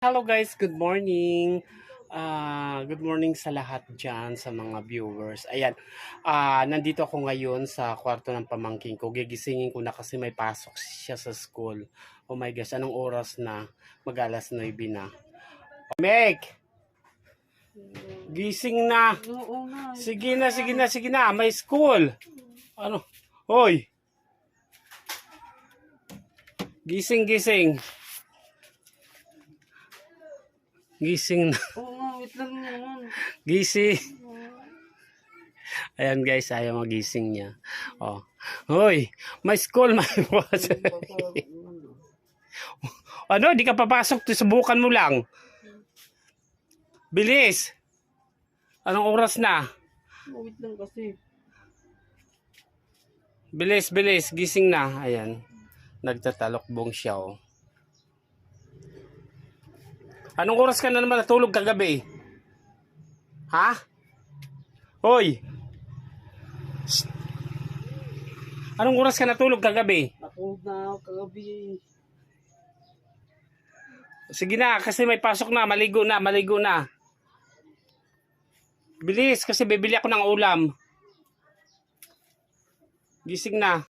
Hello guys, good morning. Good morning sa lahat dyan, sa mga viewers. Ayan, nandito ako ngayon sa kwarto ng pamangking ko. Gigisingin ko na kasi may pasok siya sa school. Oh my gosh, anong oras na? Mag-alas 9 na. Meg! Gising na! Oo nga. Sige na, may school! Ano? Hoy! Gising. Gising na. Oo nga, wait lang naman. Gising. Ayan guys, ayaw magising niya. Oh. Hoy, may school, may boss. Ano, di ka papasok, subukan mo lang. Bilis. Anong oras na? Wait lang kasi. Bilis, gising na. Ayan. Nagtatalokbong siya, oh. Anong oras ka na naman natulog kagabi? Ha? Hoy! Shh. Anong oras ka natulog kagabi? Natulog na ako kagabi. Sige na, kasi may pasok na. Maligo na. Bilis, kasi bibili ako ng ulam. Gising na.